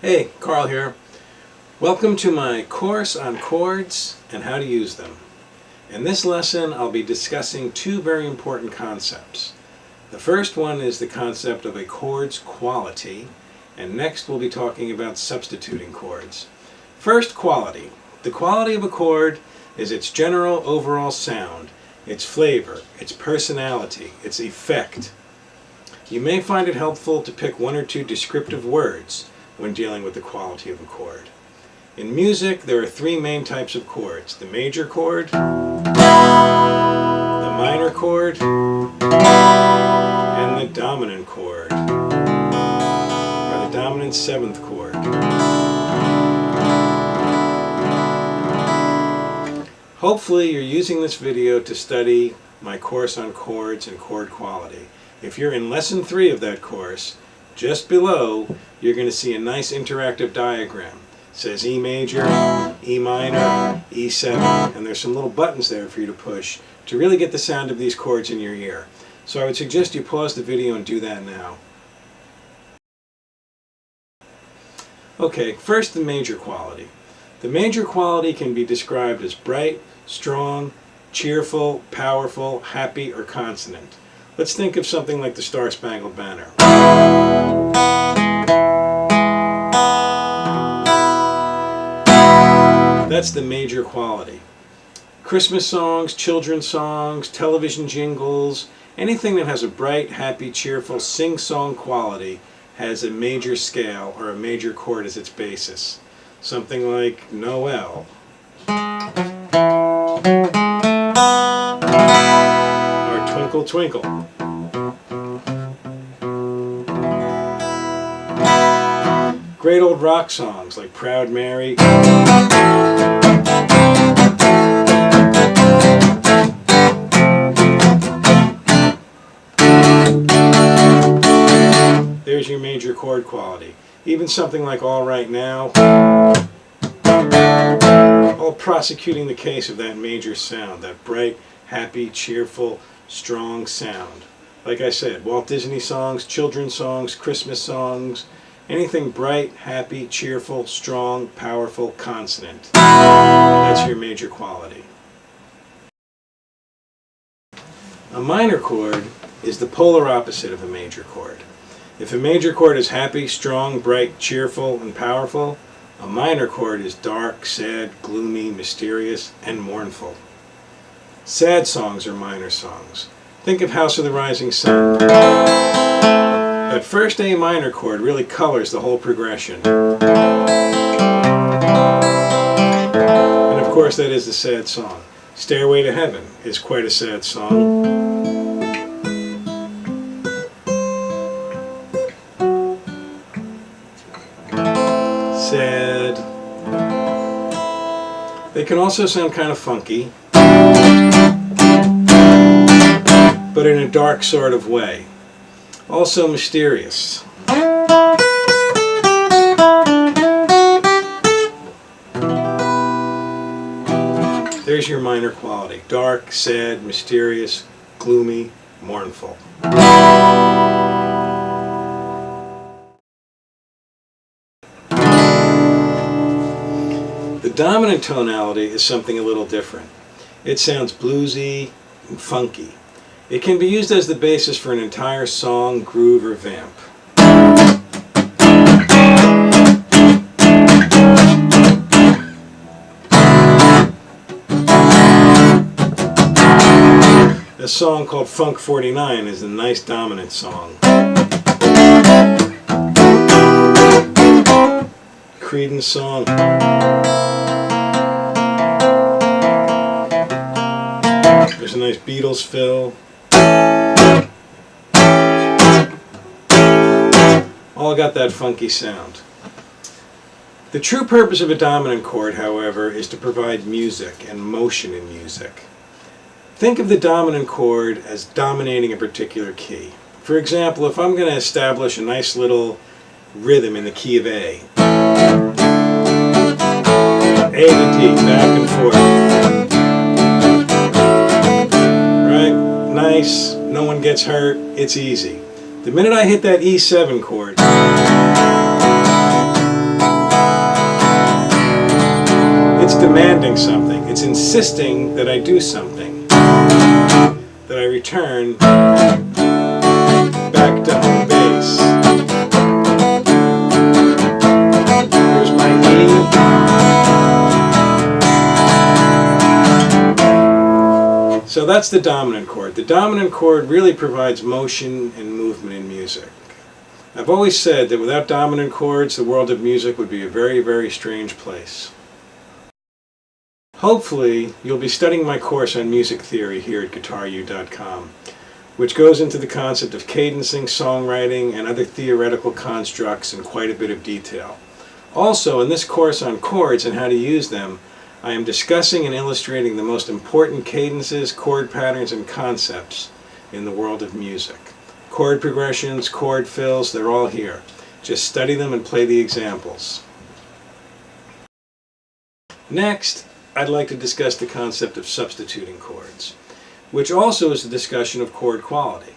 Hey, Karl here. Welcome to my course on chords and how to use them. In this lesson, I'll be discussing two very important concepts. The first one is the concept of a chord's quality, and next we'll be talking about substituting chords. First, quality. The quality of a chord is its general overall sound, its flavor, its personality, its effect. You may find it helpful to pick one or two descriptive words when dealing with the quality of a chord. In music, there are three main types of chords: the major chord, the minor chord, and the dominant chord, or the dominant seventh chord. Hopefully you're using this video to study my course on chords and chord quality. If you're in lesson 3 of that course, just below, you're going to see a nice interactive diagram. It says E major, E minor, E7, and there's some little buttons there for you to push to really get the sound of these chords in your ear. So I would suggest you pause the video and do that now. Okay, first the major quality. The major quality can be described as bright, strong, cheerful, powerful, happy, or consonant. Let's think of something like the Star-Spangled Banner. That's the major quality. Christmas songs, children's songs, television jingles, anything that has a bright, happy, cheerful, sing-song quality has a major scale or a major chord as its basis. Something like Noel. Or Twinkle Twinkle. Great old rock songs like Proud Mary. There's your major chord quality. Even something like All Right Now, all prosecuting the case of that major sound, that bright, happy, cheerful, strong sound. Like I said, Walt Disney songs, children's songs, Christmas songs, anything bright, happy, cheerful, strong, powerful, consonant. That's your major quality. A minor chord is the polar opposite of a major chord. If a major chord is happy, strong, bright, cheerful, and powerful, a minor chord is dark, sad, gloomy, mysterious, and mournful. Sad songs are minor songs. Think of House of the Rising Sun. That first A minor chord really colors the whole progression. And of course that is the sad song. Stairway to Heaven is quite a sad song. Sad. They can also sound kind of funky, but in a dark sort of way. Also mysterious. There's your minor quality. Dark, sad, mysterious, gloomy, mournful. The dominant tonality is something a little different. It sounds bluesy and funky. It can be used as the basis for an entire song, groove, or vamp. A song called Funk 49 is a nice dominant song. Creedence song. There's a nice Beatles fill. All got that funky sound. The true purpose of a dominant chord, however, is to provide music and motion in music. Think of the dominant chord as dominating a particular key. For example, if I'm going to establish a nice little rhythm in the key of A to D, back and forth. Right? Nice, no one gets hurt, it's easy. The minute I hit that E7 chord, it's demanding something. It's insisting that I do something. That I return back to home base. Here's my E. So that's the dominant chord. The dominant chord really provides motion and movement in music. I've always said that without dominant chords, the world of music would be a very, very strange place. Hopefully, you'll be studying my course on music theory here at GuitarU.com, which goes into the concept of cadencing, songwriting, and other theoretical constructs in quite a bit of detail. Also, in this course on chords and how to use them, I am discussing and illustrating the most important cadences, chord patterns, and concepts in the world of music. Chord progressions, chord fills, they're all here. Just study them and play the examples. Next, I'd like to discuss the concept of substituting chords, which also is a discussion of chord quality.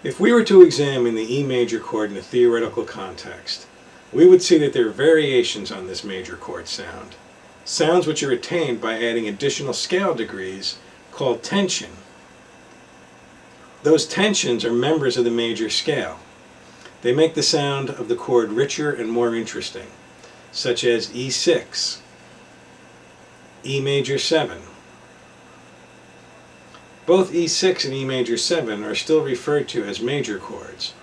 If we were to examine the E major chord in a theoretical context, we would see that there are variations on this major chord sound. Sounds which are attained by adding additional scale degrees called tension. Those tensions are members of the major scale. They make the sound of the chord richer and more interesting, such as E6, E major 7. Both E6 and E major 7 are still referred to as major chords.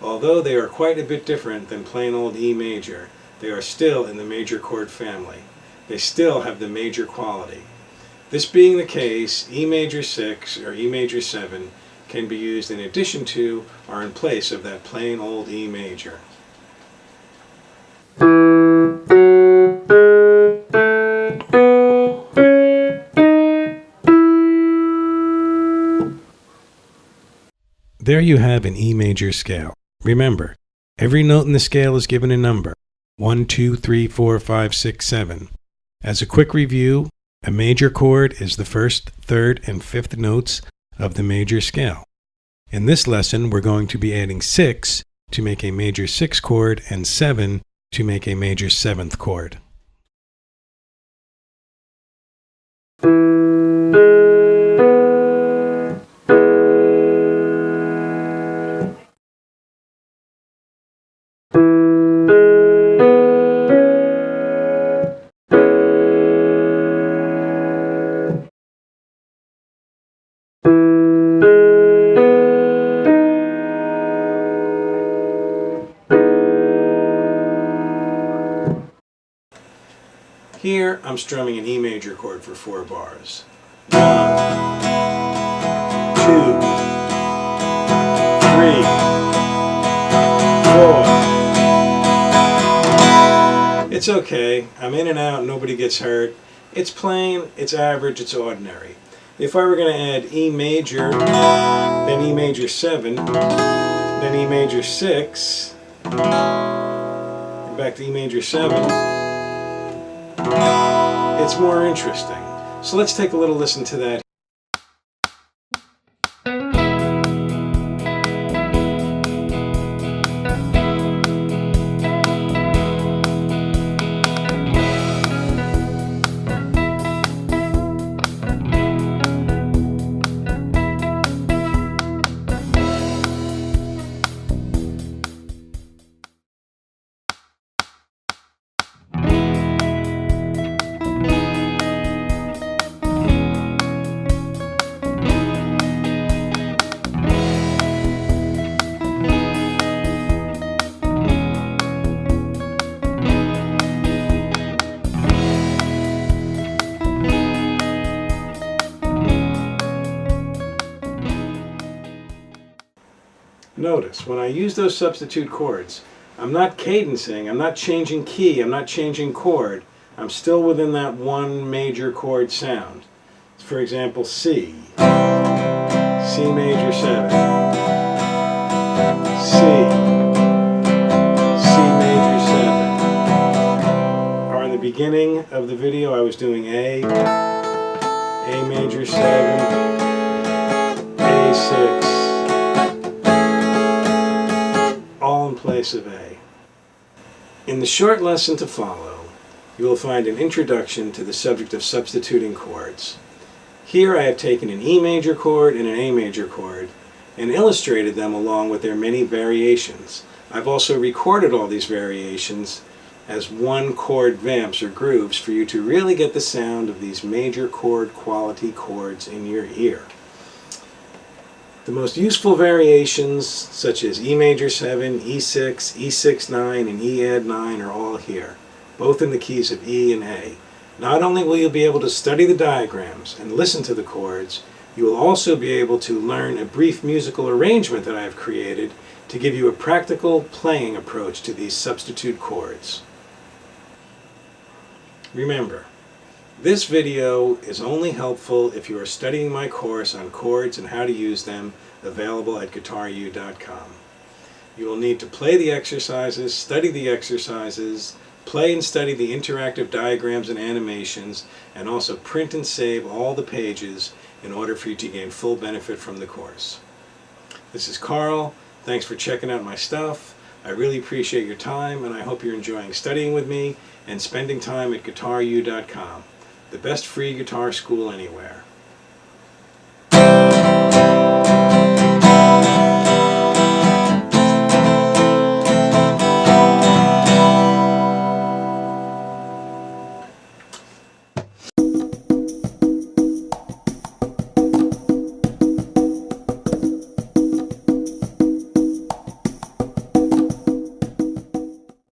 Although they are quite a bit different than plain old E major, they are still in the major chord family. They still have the major quality. This being the case, E major 6 or E major 7 can be used in addition to or in place of that plain old E major. There you have an E major scale. Remember, every note in the scale is given a number, 1, 2, 3, 4, 5, 6, 7. As a quick review, a major chord is the first, third, and fifth notes of the major scale. In this lesson, we're going to be adding 6 to make a major 6 chord and 7 to make a major 7th chord. Here, I'm strumming an E major chord for 4 bars. 1, 2, 3, 4. It's okay. I'm in and out, nobody gets hurt. It's plain, it's average, it's ordinary. If I were going to add E major, then E major 7, then E major 6, and back to E major 7, it's more interesting. So let's take a little listen to that. Notice, when I use those substitute chords, I'm not cadencing, I'm not changing key, I'm not changing chord. I'm still within that one major chord sound. For example, C. C major 7. C. C major 7. Or in the beginning of the video, I was doing A major 7, A6. All in place of A. In the short lesson to follow, you will find an introduction to the subject of substituting chords. Here I have taken an E major chord and an A major chord and illustrated them along with their many variations. I've also recorded all these variations as one chord vamps or grooves for you to really get the sound of these major chord quality chords in your ear. The most useful variations, such as E major 7, E6, E6 9, and E add 9 are all here, both in the keys of E and A. Not only will you be able to study the diagrams and listen to the chords, you will also be able to learn a brief musical arrangement that I have created to give you a practical playing approach to these substitute chords. Remember, this video is only helpful if you are studying my course on chords and how to use them, available at guitaru.com. You will need to play the exercises, study the exercises, play and study the interactive diagrams and animations, and also print and save all the pages in order for you to gain full benefit from the course. This is Karl. Thanks for checking out my stuff. I really appreciate your time, and I hope you're enjoying studying with me and spending time at guitaru.com, the best free guitar school anywhere.